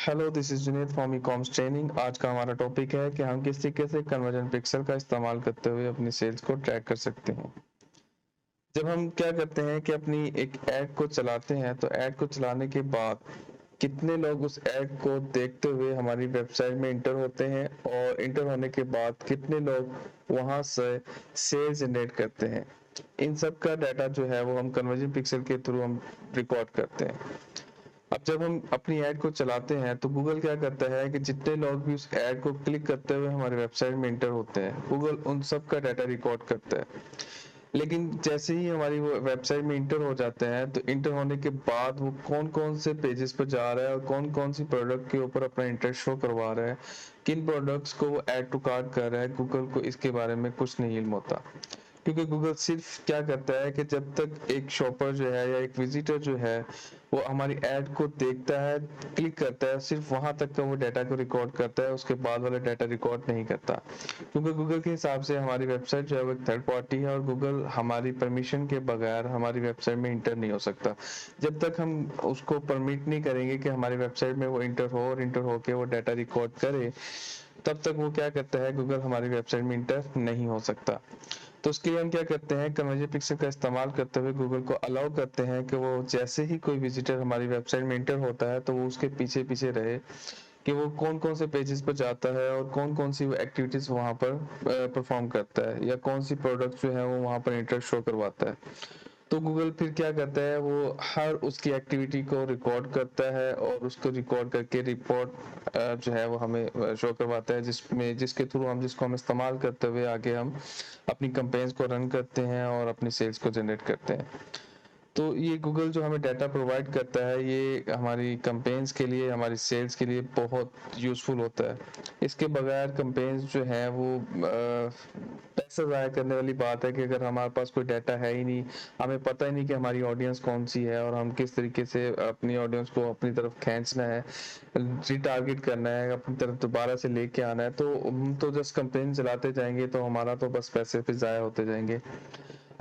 Hello, this is Junaid from e coms training. आज का हमारा टॉपिक है कि हम किस तरीके से कन्वर्जन पिक्सल का इस्तेमाल करते हुए अपनी सेल्स को ट्रैक कर सकते हैं। जब हम क्या करते हैं कि अपनी एक ऐड को चलाते हैं, तो ऐड को चलाने के बाद कितने लोग उस ऐड को देखते हुए हमारी वेबसाइट में इंटर होते हैं और इंटर होने के बाद कितने लोग वहां से सेल जनरेट करते हैं, इन सब का डाटा जो है वो हम कन्वर्जन पिक्सल के थ्रू हम रिकॉर्ड करते हैं। अब जब हम अपनी ऐड को चलाते हैं तो गूगल क्या करता है कि जितने लोग भी उस ऐड को क्लिक करते हुए हमारे वेबसाइट में इंटर होते हैं, गूगल उन सब का डाटा रिकॉर्ड करता है। लेकिन जैसे ही हमारी वो वेबसाइट में इंटर हो जाते हैं, तो इंटर होने के बाद वो कौन कौन से पेजेस पर जा रहा है और कौन कौन सी प्रोडक्ट के ऊपर अपना इंटरेस्ट शो करवा रहा है, किन प्रोडक्ट्स को वो ऐड टू कार्ट कर रहा है, गूगल को इसके बारे में कुछ नहीं इल्म होता। क्योंकि गूगल सिर्फ क्या करता है कि जब तक एक शॉपर जो है या एक विजिटर जो है वो हमारी ऐड को देखता है, क्लिक करता है, सिर्फ वहां तक का वो डाटा को रिकॉर्ड करता है, उसके बाद वाला डाटा रिकॉर्ड नहीं करता। क्योंकि गूगल के हिसाब से हमारी वेबसाइट जो है वो एक थर्ड पार्टी है और गूगल हमारी परमिशन के बगैर हमारी वेबसाइट में इंटर नहीं हो सकता। जब तक हम उसको परमिट नहीं करेंगे कि हमारी वेबसाइट में वो इंटर हो और इंटर होके वो डाटा रिकॉर्ड करे, तब तक वो क्या करता है, गूगल हमारी वेबसाइट में इंटर नहीं हो सकता। तो उसके लिए हम क्या करते हैं, कन्वर्जन पिक्सल का इस्तेमाल करते हुए गूगल को अलाउ करते हैं कि वो जैसे ही कोई विजिटर हमारी वेबसाइट में इंटर होता है तो वो उसके पीछे पीछे रहे कि वो कौन कौन से पेजेस पर जाता है और कौन कौन सी एक्टिविटीज वहां पर परफॉर्म करता है या कौन सी प्रोडक्ट जो है वो वहां पर इंटरेस्ट शो करवाता है। तो गूगल फिर क्या करता है, वो हर उसकी एक्टिविटी को रिकॉर्ड करता है और उसको रिकॉर्ड करके रिपोर्ट जो है वो हमें शो करवाता है, जिसके थ्रू जिसको हम इस्तेमाल करते हुए आगे हम अपनी कंपेन्स को रन करते हैं और अपनी सेल्स को जनरेट करते हैं। तो ये गूगल जो हमें डाटा प्रोवाइड करता है, ये हमारी कंपेन्स के लिए, हमारी सेल्स के लिए बहुत यूज़फुल होता है। इसके बगैर कंपेन्स जो हैं वो पैसा ज़ाया करने वाली बात है कि अगर हमारे पास कोई डाटा है ही नहीं, हमें पता ही नहीं कि हमारी ऑडियंस कौन सी है और हम किस तरीके से अपनी ऑडियंस को अपनी तरफ खींचना है, रिटारगेट करना है, अपनी तरफ दोबारा से लेके आना है, तो हम तो जस्ट कंपेन चलाते जाएंगे तो हमारा तो बस पैसे फिर ज़ाया होते जाएंगे।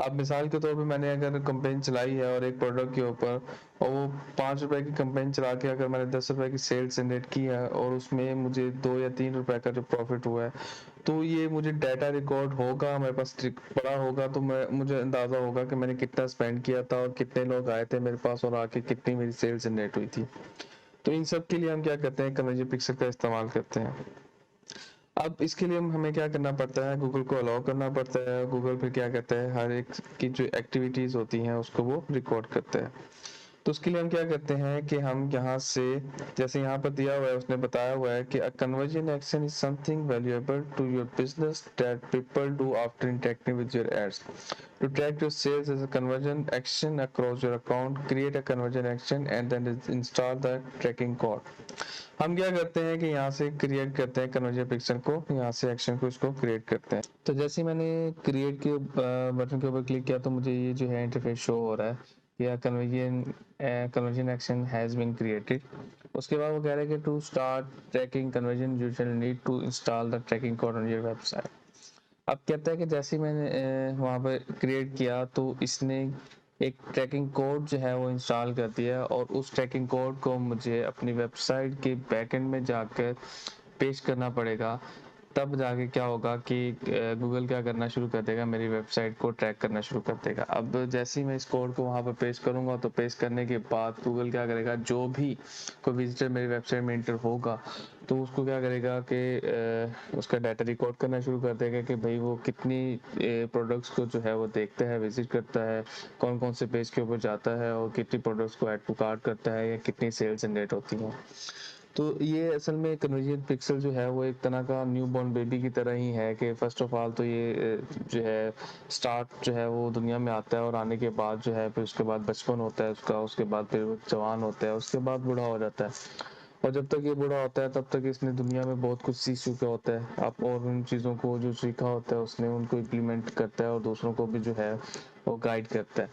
अब मिसाल के तौर पे मैंने अगर कंपेन चलाई है और एक प्रोडक्ट के ऊपर, और वो 5 रुपए की कंपेन चला के अगर मैंने 10 रुपए की सेल्स जनरेट की है और उसमें मुझे 2 या 3 रुपए का जो प्रॉफिट हुआ है, तो ये मुझे डाटा रिकॉर्ड होगा, मेरे पास पड़ा होगा, तो मुझे अंदाजा होगा कि मैंने कितना स्पेंड किया था और कितने लोग आए थे मेरे पास और आके कितनी मेरी सेल्स जनरेट हुई थी। तो इन सब के लिए हम क्या करते हैं, कन्वर्जन पिक्सल का इस्तेमाल करते हैं। अब इसके लिए हमें क्या करना पड़ता है, गूगल को अलाउ करना पड़ता है। गूगल फिर क्या करता है, हर एक की जो एक्टिविटीज होती हैं उसको वो रिकॉर्ड करता है। तो उसके लिए हम क्या करते हैं कि हम यहाँ से, जैसे यहाँ पर दिया हुआ है, उसने बताया हुआ है कि a conversion action is something valuable to your business that people do after interacting with your ads. To track your sales as a conversion action across your account, create a conversion action and then install the tracking code। हम क्या करते हैं कि यहाँ से create करते हैं conversion pixel को, यहाँ से एक्शन को इसको क्रिएट करते हैं। तो जैसे ही मैंने क्रिएट के बटन के ऊपर क्लिक किया तो मुझे ये जो है इंटरफेस शो हो रहा है कि conversion action has been created. उसके बाद वो कह रहा है कि to start tracking conversion you will need to install the tracking code on your website. अब कहता है कि जैसे ही मैंने वहाँ पर क्रिएट किया तो इसने एक ट्रैकिंग कोड जो है वो इंस्टॉल कर दिया और उस ट्रैकिंग कोड को मुझे अपनी वेबसाइट के बैकएंड में जाकर पेश करना पड़ेगा। तब जाके क्या होगा कि गूगल क्या करना शुरू कर देगा, मेरी वेबसाइट को ट्रैक करना शुरू कर देगा। अब जैसे ही मैं इस कोड को वहाँ पर पेश करूँगा तो पेश करने के बाद गूगल क्या करेगा, जो भी कोई विजिटर मेरी वेबसाइट में इंटर होगा तो उसको क्या करेगा कि उसका डाटा रिकॉर्ड करना शुरू कर देगा कि भाई वो कितनी प्रोडक्ट्स को जो है वो देखता है, विजिट करता है, कौन कौन से पेज के ऊपर जाता है और कितनी प्रोडक्ट्स को ऐड टू कार्ट करता है या कितनी सेल्स जनरेट होती हैं। तो ये असल में कन्वर्जन पिक्सल जो है वो एक तरह का न्यू बॉर्न बेबी की तरह ही है कि फर्स्ट ऑफ ऑल तो ये जो है स्टार्ट जो है वो दुनिया में आता है और आने के बाद जो है फिर उसके बाद बचपन होता है उसका, उसके बाद फिर वो जवान होता है, उसके बाद बूढ़ा हो जाता है। और जब तक ये बूढ़ा होता है तब तक इसने दुनिया में बहुत कुछ सीख चुका होता है आप, और उन चीज़ों को जो सीखा होता है उसने उनको इम्प्लीमेंट करता है और दूसरों को भी जो है वो गाइड करता है।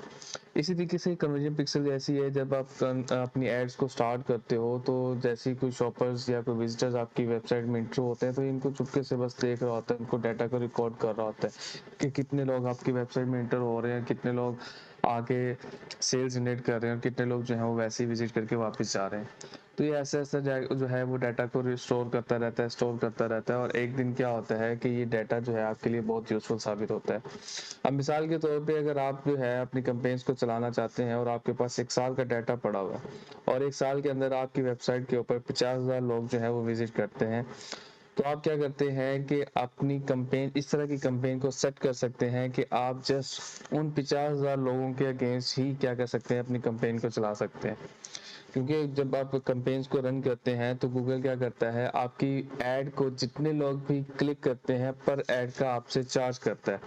इसी तरीके से कन्वर्जन पिक्सल जैसी है, जब आप अपनी एड्स को स्टार्ट करते हो तो जैसे ही कोई शॉपर्स या कोई विजिटर्स आपकी वेबसाइट में इंटर होते हैं तो इनको चुपके से बस देख रहा होता है, इनको डाटा को रिकॉर्ड कर रहा होता है कि कितने लोग आपकी वेबसाइट में इंटर हो रहे हैं, कितने लोग आगे सेल्स जनरेट कर रहे हैं और कितने लोग जो है वो वैसे ही विजिट करके वापस जा रहे हैं। तो ये ऐसे ऐसे जो है वो डाटा को स्टोर करता रहता है और एक दिन क्या होता है कि ये डाटा जो है आपके लिए बहुत यूजफुल साबित होता है। अब मिसाल के तौर पे अगर आप जो है अपनी कंपेन्स को चलाना चाहते हैं और आपके पास 1 साल का डाटा पड़ा हुआ है और 1 साल के अंदर आपकी वेबसाइट के ऊपर 50,000 लोग जो है वो विजिट करते हैं, तो आप क्या करते हैं कि अपनी कंपेन इस तरह की कंपेन को सेट कर सकते हैं कि आप जस्ट उन 50,000 लोगों के अगेंस्ट ही क्या कर सकते हैं, अपनी कंपेन को चला सकते हैं। क्योंकि जब आप कैंपेन्स को रन करते हैं तो गूगल क्या करता है, आपकी ऐड को जितने लोग भी क्लिक करते हैं पर ऐड का आपसे चार्ज करता है।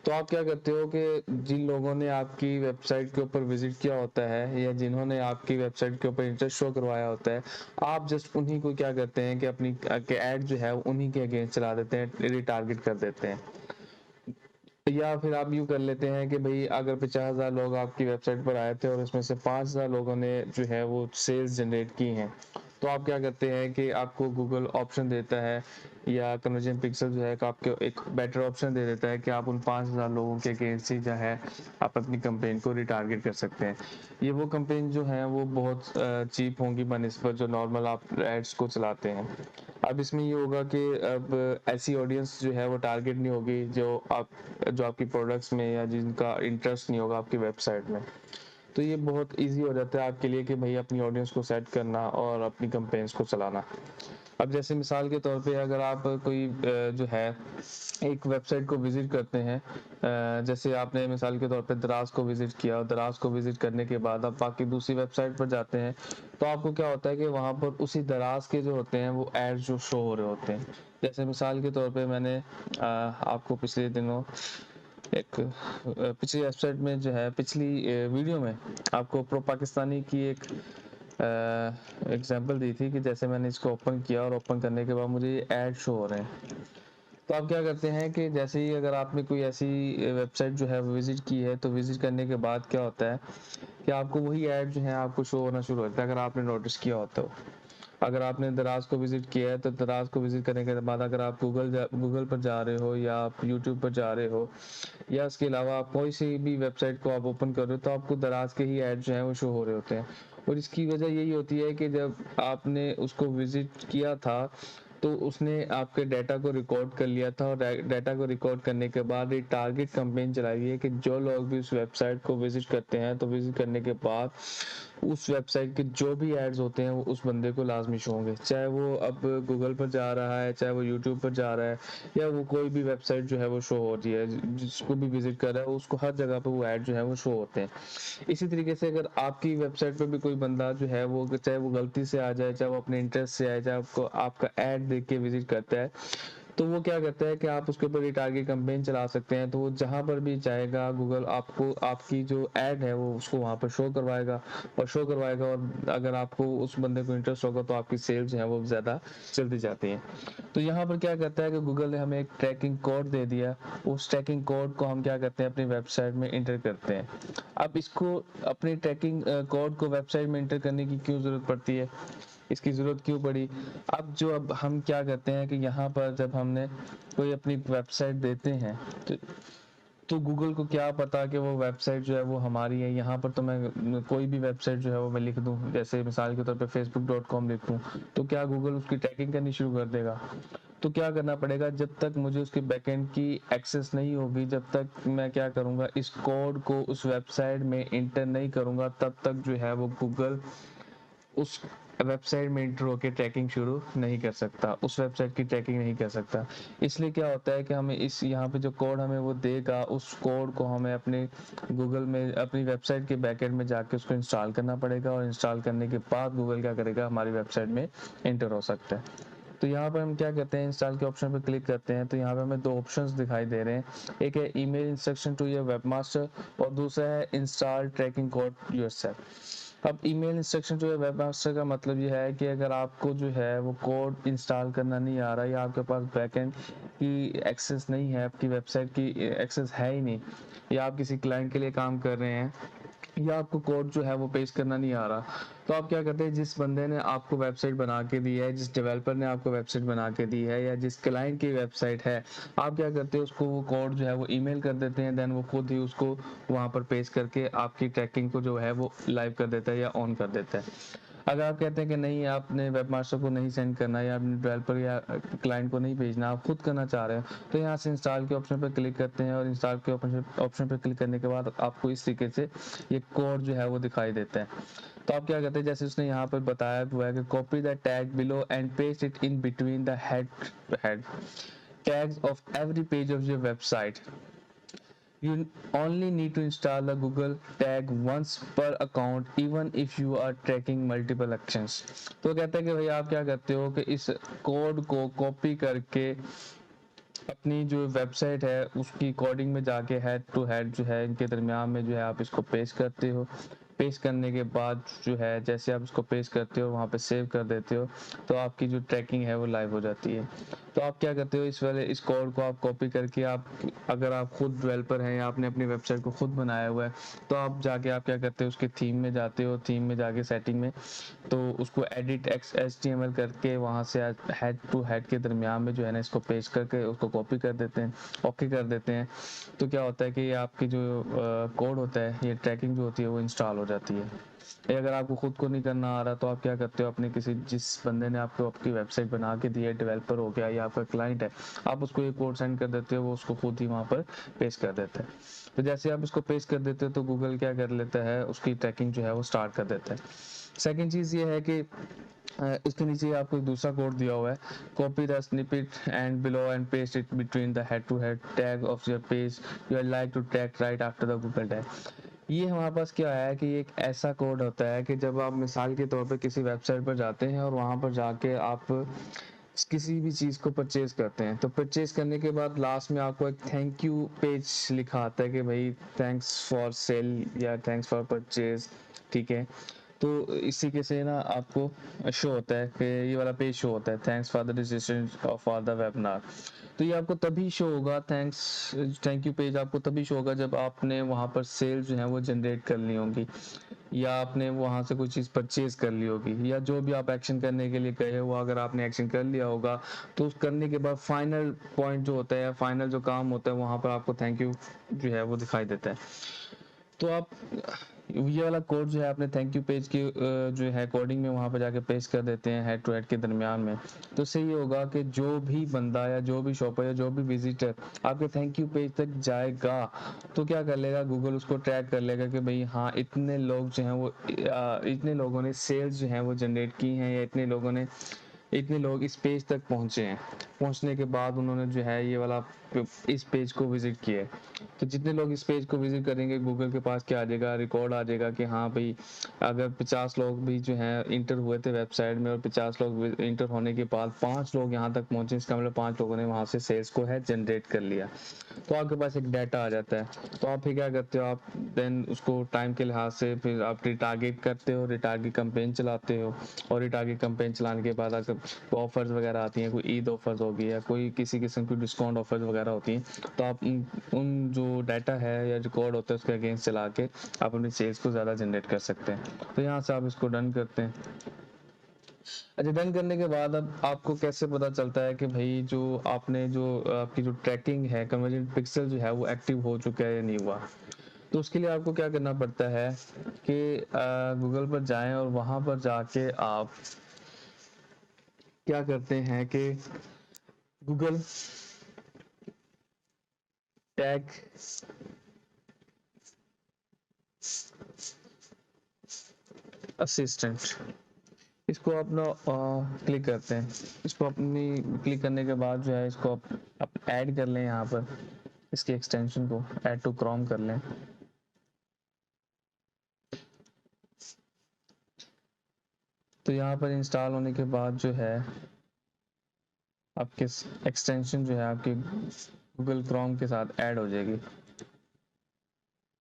तो आप क्या करते हो कि जिन लोगों ने आपकी वेबसाइट के ऊपर विजिट किया होता है या जिन्होंने आपकी वेबसाइट के ऊपर इंटरेस्ट शो करवाया होता है, आप जस्ट उन्हीं को क्या करते हैं कि अपनी ऐड जो है उन्हीं के अगेंस्ट चला देते हैं, रिटारगेट कर देते हैं। या फिर आप यूँ कर लेते हैं कि भई अगर 50,000 लोग आपकी वेबसाइट पर आए थे और उसमें से 5,000 लोगों ने जो है वो सेल्स जनरेट की हैं, तो आप क्या करते हैं कि आपको गूगल ऑप्शन देता है या कन्वर्जन पिक्सल जो है कि आपको एक बेटर ऑप्शन दे देता है कि आप उन 5,000 लोगों के अगेंस्ट ही जो है आप अपनी कंपेन को रिटारगेट कर सकते हैं। ये वो कंपेन जो हैं वो बहुत चीप होंगी बनिस्बत जो नॉर्मल आप एड्स को चलाते हैं। अब इसमें ये होगा कि अब ऐसी ऑडियंस जो है वो टारगेट नहीं होगी जो आपकी प्रोडक्ट्स में या जिनका इंटरेस्ट नहीं होगा आपकी वेबसाइट में। तो ये बहुत ईज़ी हो जाता है आपके लिए कि भई अपनी ऑडियंस को सेट करना और अपनी कैंपेन्स को चलाना। अब जैसे मिसाल के तौर पे अगर आप कोई जो है एक वेबसाइट को विज़िट करते हैं, जैसे आपने मिसाल के तौर पे दराज़ को विज़िट किया और दराज़ को विज़िट करने के बाद आप बाकी दूसरी वेबसाइट पर जाते हैं, तो आपको क्या होता है कि वहाँ पर उसी दराज़ के जो होते हैं वो एड्स जो शो हो रहे होते हैं। जैसे मिसाल के तौर पे मैंने आपको पिछले दिनों पिछली वेबसाइट में जो है पिछली वीडियो में आपको प्रो पाकिस्तानी की एक एग्जांपल दी थी कि जैसे मैंने इसको ओपन किया और ओपन करने के बाद मुझे ये ऐड शो हो रहे हैं। तो आप क्या करते हैं कि जैसे ही अगर आपने कोई ऐसी वेबसाइट जो है विजिट की है, तो विजिट करने के बाद क्या होता है कि आपको वही ऐड जो है आपको शो होना शुरू होता है, अगर आपने नोटिस किया हो तो। अगर आपने दराज को विजिट किया है तो दराज को विजिट करने के बाद अगर आप गूगल पर जा रहे हो या आप यूट्यूब पर जा रहे हो या इसके अलावा आप कोई सी भी वेबसाइट को आप ओपन कर रहे हो, तो आपको दराज के ही ऐड जो है वो शो हो रहे होते हैं। और इसकी वजह यही होती है कि जब आपने उसको विजिट किया था तो उसने आपके डाटा को रिकॉर्ड कर लिया था और डाटा को रिकॉर्ड करने के बाद एक टारगेट कैंपेन चलाई है कि जो लोग भी उस वेबसाइट को विजिट करते हैं तो विजिट करने के बाद उस वेबसाइट के जो भी एड्स होते हैं वो उस बंदे को लाजमी शो होंगे, चाहे वो अब गूगल पर जा रहा है, चाहे वो यूट्यूब पर जा रहा है या वो कोई भी वेबसाइट जो है वो शो हो रही है, जिसको भी विजिट कर रहा है उसको हर जगह पर वो ऐड जो है वो शो होते हैं। इसी तरीके से अगर आपकी वेबसाइट पर भी कोई बंदा जो है वो चाहे वो गलती से आ जाए, चाहे वो अपने इंटरेस्ट से आए, चाहे आपको आपका ऐड देख के विजिट करता है, तो वो क्या करता है कि आप उसके ऊपर रिटारगेट कैंपेन चला सकते हैं। तो वो जहाँ पर भी जाएगा गूगल आपको आपकी जो ऐड है वो उसको वहाँ पर शो करवाएगा और अगर आपको उस बंदे को इंटरेस्ट होगा तो आपकी सेल्स जो है वो ज़्यादा चलती जाती हैं। तो यहाँ पर क्या करता है कि गूगल ने हमें एक ट्रैकिंग कोड दे दिया, उस ट्रैकिंग कोड को हम क्या करते हैं अपनी वेबसाइट में इंटर करते हैं। अब इसको अपनी ट्रैकिंग कोड को वेबसाइट में इंटर करने की क्यों ज़रूरत पड़ती है, इसकी ज़रूरत क्यों पड़ी? अब हम क्या करते हैं कि यहाँ पर जब हमने कोई अपनी वेबसाइट देते हैं तो गूगल को क्या पता कि वो वेबसाइट जो है वो हमारी है। यहाँ पर तो मैं कोई भी वेबसाइट जो है वो मैं लिख दूँ, जैसे मिसाल के तौर पे facebook.com लिख दूँ, तो क्या गूगल उसकी ट्रैकिंग करनी शुरू कर देगा? तो क्या करना पड़ेगा, जब तक मुझे उसके बैकएंड की एक्सेस नहीं होगी, जब तक मैं क्या करूँगा इस कोड को उस वेबसाइट में इंटर नहीं करूँगा, तब तक जो है वो गूगल उस वेबसाइट में इंटर होकर ट्रैकिंग शुरू नहीं कर सकता, उस वेबसाइट की ट्रैकिंग नहीं कर सकता। इसलिए क्या होता है कि हमें इस यहाँ पे जो कोड हमें वो देगा, उस कोड को हमें अपने गूगल में अपनी वेबसाइट के बैकएंड में जाके उसको इंस्टॉल करना पड़ेगा और इंस्टॉल करने के बाद गूगल क्या करेगा, हमारी वेबसाइट में इंटर हो सकता है। तो यहाँ पर हम क्या करते हैं, इंस्टॉल के ऑप्शन पर क्लिक करते हैं, तो यहाँ पे हमें दो ऑप्शंस दिखाई दे रहे हैं। एक है email instruction to your webmaster और दूसरा है इंस्टॉल ट्रैकिंग कोड योरसेल्फ। अब email instruction to your webmaster का मतलब ये है कि अगर आपको जो है वो कोड इंस्टॉल करना नहीं आ रहा या आपके पास बैकएंड की एक्सेस नहीं है, आपकी वेबसाइट की एक्सेस है ही नहीं, या आप किसी क्लाइंट के लिए काम कर रहे हैं या आपको कोड जो है वो पेश करना नहीं आ रहा, तो आप क्या करते हैं, जिस बंदे ने आपको वेबसाइट बना के दी है, जिस डेवलपर ने आपको वेबसाइट बना के दी है या जिस क्लाइंट की वेबसाइट है, आप क्या करते हैं उसको वो कोड जो है वो ईमेल कर देते हैं, देन वो खुद ही उसको वहाँ पर पेश करके आपकी ट्रैकिंग को जो है वो लाइव कर देता है या ऑन कर देता है। अगर आप कहते हैं कि नहीं, आपने वेब मास्टर को नहीं सेंड करना या अपने डेवलपर या क्लाइंट को नहीं भेजना, आप खुद करना चाह रहे हो, तो यहाँ से इंस्टॉल के ऑप्शन पर क्लिक करते हैं और इंस्टॉल के ऑप्शन पर क्लिक करने के बाद आपको इस तरीके से ये कोड जो है वो दिखाई देता है। तो आप क्या करते हैं, जैसे उसने यहाँ पर बताया हुआ है कि copy the tag below and paste it in between the head tags of every page of your website. You only need to install the Google tag once per account even if you are tracking multiple actions. तो कहते हैं कि भाई आप क्या करते हो कि इस कोड को कॉपी करके अपनी जो वेबसाइट है उसकी कोडिंग में जाके हेड टू हेड जो है इनके दरमियान में जो है आप इसको पेस्ट करते हो। पेस्ट करने के बाद जो है जैसे आप इसको पेस्ट करते हो वहाँ पे सेव कर देते हो, तो आपकी जो ट्रैकिंग है वो लाइव हो जाती है। तो आप क्या करते हो, इस कोड को आप कॉपी करके आप, अगर आप खुद डेवलपर हैं या आपने अपनी वेबसाइट को खुद बनाया हुआ है, तो आप जाके आप क्या करते हो, उसके थीम में जाते हो, थीम में जाके सेटिंग में, तो उसको एडिट HTML करके वहाँ से हेड टू हेड के दरमियान में जो है ना इसको पेस्ट करके उसको कॉपी कर देते हैं, ओके कर देते हैं। तो क्या होता है कि ये आपकी जो कोड होता है, ये ट्रैकिंग जो होती है वो इंस्टॉल हो जाती है। ये अगर आपको खुद को नहीं करना आ रहा तो आप क्या करते हो, अपने किसी जिस बंदे ने आपको आपकी वेबसाइट बना के दी है, डेवलपर हो गया या आपका क्लाइंट है, आप उसको ये कोड सेंड कर देते हो, वो उसको खुद ही वहाँ पर पेस्ट कर देता है। तो जैसे आप इसको पेस्ट कर देते हो तो गूगल क्या कर लेता है, उसकी ट्रैकिंग जो है वो स्टार्ट कर देता है। सेकेंड चीज़ ये है कि इसके नीचे आपको एक दूसरा कोड दिया हुआ है, copy the snippet and below and paste it between the head to head tag of your page you are like to track right after the Google tag. ये हमारे पास क्या है कि एक ऐसा कोड होता है कि जब आप मिसाल के तौर पे किसी वेबसाइट पर जाते हैं और वहाँ पर जाके आप किसी भी चीज़ को परचेज करते हैं, तो परचेज करने के बाद लास्ट में आपको एक थैंक यू पेज लिखा आता है कि भाई थैंक्स फॉर सेल या थैंक्स फॉर परचेज, ठीक है। तो इसी के से ना आपको शो होता है कि ये वाला पेज शो होता है, thanks for the registration for the webinar. तो ये आपको तभी शो होगा, थैंक यू पेज आपको तभी शो होगा जब आपने वहाँ पर सेल जो है वो जनरेट कर ली होंगी, या आपने वहाँ से कोई चीज़ परचेज कर ली होगी, या जो भी आप एक्शन करने के लिए गए हो अगर आपने एक्शन कर लिया होगा, तो उस करने के बाद फाइनल पॉइंट जो होता है, फाइनल जो काम होता है, वहाँ पर आपको थैंक यू जो है वो दिखाई देता है। तो आप ये वाला कोड जो है अपने थैंक यू पेज की जो है कोडिंग में वहाँ पे जाके पेस्ट कर देते हैं हेड टू हेड के दरमियान में। तो इससे ये होगा कि जो भी बंदा या जो भी शॉपर या जो भी विजिटर आपके थैंक यू पेज तक जाएगा, तो क्या कर लेगा, गूगल उसको ट्रैक कर लेगा कि भाई हाँ इतने लोग जो हैं वो इतने लोगों ने सेल्स जो हैं वो जनरेट की हैं, या इतने लोग इस पेज तक पहुंचे हैं, पहुंचने के बाद उन्होंने जो है ये वाला इस पेज को विजिट किया है। तो जितने लोग इस पेज को विजिट करेंगे, गूगल के पास क्या आ जाएगा, रिकॉर्ड आ जाएगा कि हाँ भाई अगर 50 लोग भी जो हैं इंटर हुए थे वेबसाइट में और 50 लोग इंटर होने के बाद 5 लोग यहाँ तक पहुंचे, इसका मतलब 5 लोगों ने वहाँ से सेल्स को है जनरेट कर लिया। तो आपके पास एक डाटा आ जाता है। तो आप फिर क्या करते हो, आप देन उसको टाइम के लिहाज से फिर आप रिटारगेट करते हो, रिटारगेट कैंपेन चलाते हो, और रिटारगेट कैंपेन चलाने के बाद अगर ऑफर्स वगैरह आती हैं, कोई ईद ऑफर्स होगी या कोई किसी किस्म की डिस्काउंट ऑफर्स वगैरह होती हैं, तो आप उन जो डाटा है या रिकॉर्ड होता है उसके अगेंस्ट चला के आप अपनी सेल्स को ज़्यादा जनरेट कर सकते हैं। तो यहाँ से आप इसको डन करते हैं। अच्छा, डन करने के बाद अब आपको कैसे पता चलता है कि भाई जो आपने जो आपकी जो ट्रैकिंग है, कन्वर्जन पिक्सल जो है वो एक्टिव हो चुका है या नहीं हुआ। तो उसके लिए आपको क्या करना पड़ता है कि गूगल पर जाएं और वहां पर जाके आप क्या करते हैं कि गूगल टैग असिस्टेंट, इसको अपना क्लिक करते हैं। इसको अपनी क्लिक करने के बाद जो है इसको आप ऐड कर लें, यहाँ पर इसके एक्सटेंशन को ऐड टू क्रोम कर लें। तो यहाँ पर इंस्टॉल होने के बाद जो है आपके एक्सटेंशन जो है आपके गूगल क्रोम के साथ ऐड हो जाएगी।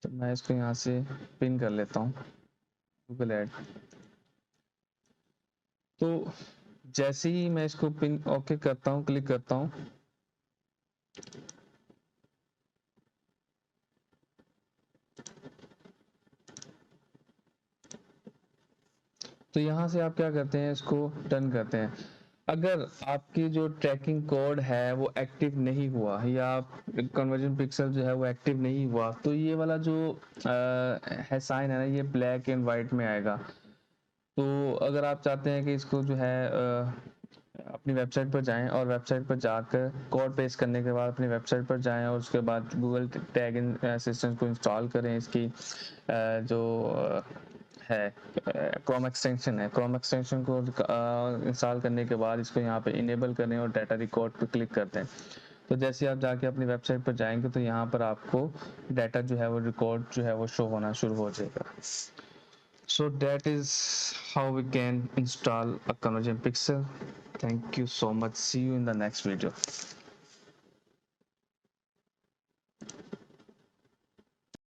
तो मैं इसको यहाँ से पिन कर लेता हूँ, गूगल ऐड। तो जैसे ही मैं इसको पिन ओके करता हूँ, क्लिक करता हूँ, तो यहाँ से आप क्या करते हैं, इसको डन करते हैं। अगर आपकी जो ट्रैकिंग कोड है वो एक्टिव नहीं हुआ या कन्वर्जन पिक्सल जो है वो एक्टिव नहीं हुआ, तो ये वाला जो है साइन है ना, ये ब्लैक एंड वाइट में आएगा। तो अगर आप चाहते हैं कि इसको जो है अपनी वेबसाइट पर जाएं और वेबसाइट पर जाकर कोड पेस्ट करने के बाद अपनी वेबसाइट पर जाएं और उसके बाद गूगल टैग असिस्टेंट को इंस्टॉल करें। इसकी जो है क्रोम एक्सटेंशन है, क्रोम एक्सटेंशन को इंस्टॉल करने के बाद इसको यहाँ पे इनेबल करें और डाटा रिकॉर्ड पर क्लिक कर दें। तो जैसे आप जाके अपनी वेबसाइट पर जाएंगे तो यहाँ पर आपको डाटा जो है वो रिकॉर्ड जो है वो शो होना शुरू हो जाएगा। So that is how we can install a convergent pixel. Thank you so much. See you in the next video.